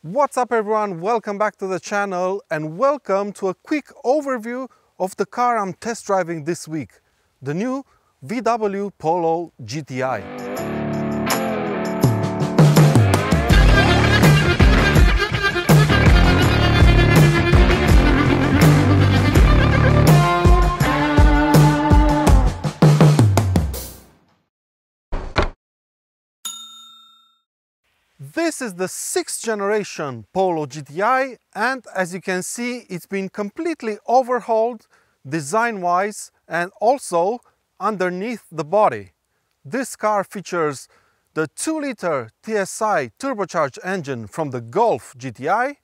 What's up everyone, welcome back to the channel and welcome to a quick overview of the car I'm test driving this week, the new VW Polo GTI. This is the 6th generation Polo GTI, and as you can see, it's been completely overhauled design-wise and also underneath the body. This car features the 2-liter TSI turbocharged engine from the Golf GTI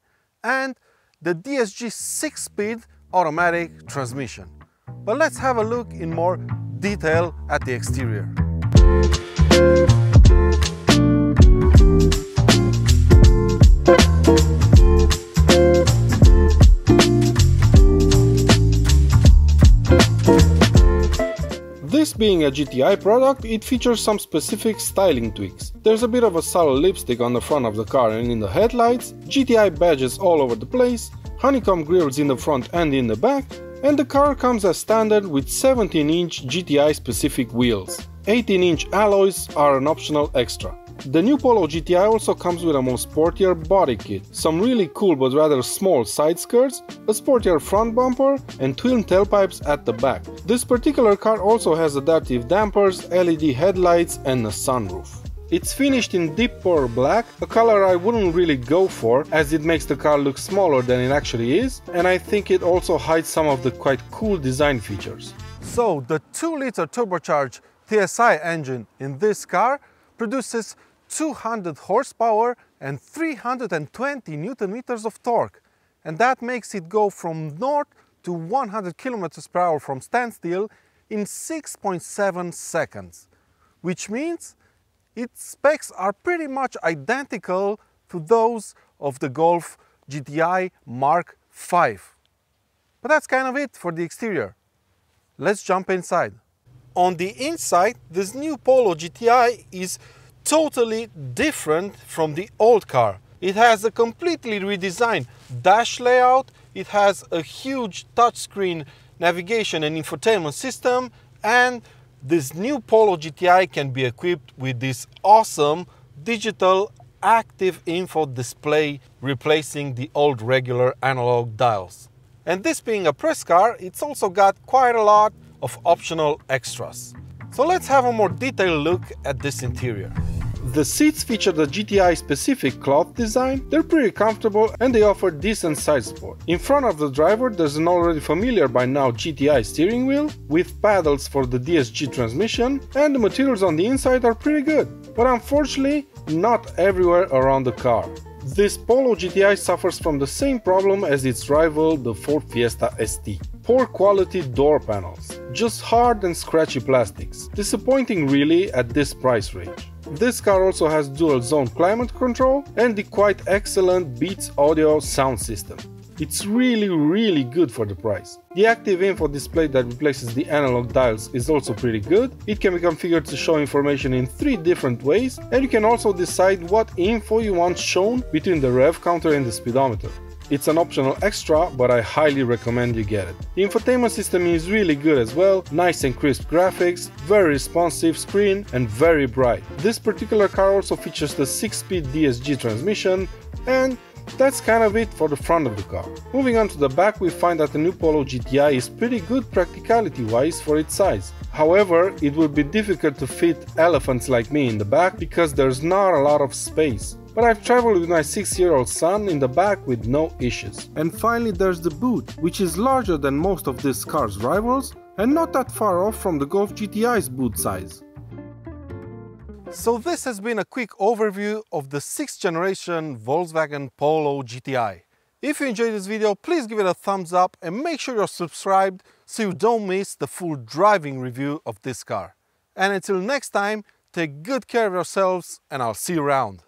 and the DSG 6-speed automatic transmission. But let's have a look in more detail at the exterior. This being a GTI product, it features some specific styling tweaks. There's a bit of a subtle lipstick on the front of the car and in the headlights, GTI badges all over the place, honeycomb grills in the front and in the back, and the car comes as standard with 17-inch GTI specific wheels. 18-inch alloys are an optional extra. The new Polo GTI also comes with a more sportier body kit, some really cool but rather small side skirts, a sportier front bumper and twin tailpipes at the back. This particular car also has adaptive dampers, LED headlights and a sunroof. It's finished in deep pearl black, a color I wouldn't really go for as it makes the car look smaller than it actually is, and I think it also hides some of the quite cool design features. So the 2-liter turbocharged TSI engine in this car produces 200 horsepower and 320 Newton meters of torque, and that makes it go from 0 to 100 kilometers per hour from standstill in 6.7 seconds, which means its specs are pretty much identical to those of the Golf GTI Mark V. But that's kind of it for the exterior. Let's jump inside. On the inside, this new Polo GTI is totally different from the old car. It has a completely redesigned dash layout, it has a huge touchscreen navigation and infotainment system, and this new Polo GTI can be equipped with this awesome digital active info display replacing the old regular analog dials. And this being a press car, it's also got quite a lot of optional extras. So let's have a more detailed look at this interior. The seats feature the GTI specific cloth design, they're pretty comfortable and they offer decent side support. In front of the driver there's an already familiar by now GTI steering wheel with paddles for the DSG transmission, and the materials on the inside are pretty good, but unfortunately not everywhere around the car. This Polo GTI suffers from the same problem as its rival, the Ford Fiesta ST. Poor quality door panels, just hard and scratchy plastics. Disappointing really at this price range. This car also has dual zone climate control and the quite excellent Beats audio sound system. It's really good for the price. The active info display that replaces the analog dials is also pretty good. It can be configured to show information in 3 different ways, and you can also decide what info you want shown between the rev counter and the speedometer. It's an optional extra, but I highly recommend you get it. The infotainment system is really good as well, nice and crisp graphics, very responsive screen and very bright. This particular car also features the 6-speed DSG transmission, and that's kind of it for the front of the car. Moving on to the back, we find that the new Polo GTI is pretty good practicality wise for its size. However, it would be difficult to fit elephants like me in the back because there's not a lot of space. But I've traveled with my 6-year-old son in the back with no issues. And finally there's the boot, which is larger than most of this car's rivals and not that far off from the Golf GTI's boot size. So this has been a quick overview of the 6th generation Volkswagen Polo GTI. If you enjoyed this video, please give it a thumbs up and make sure you're subscribed so you don't miss the full driving review of this car. And until next time, take good care of yourselves and I'll see you around.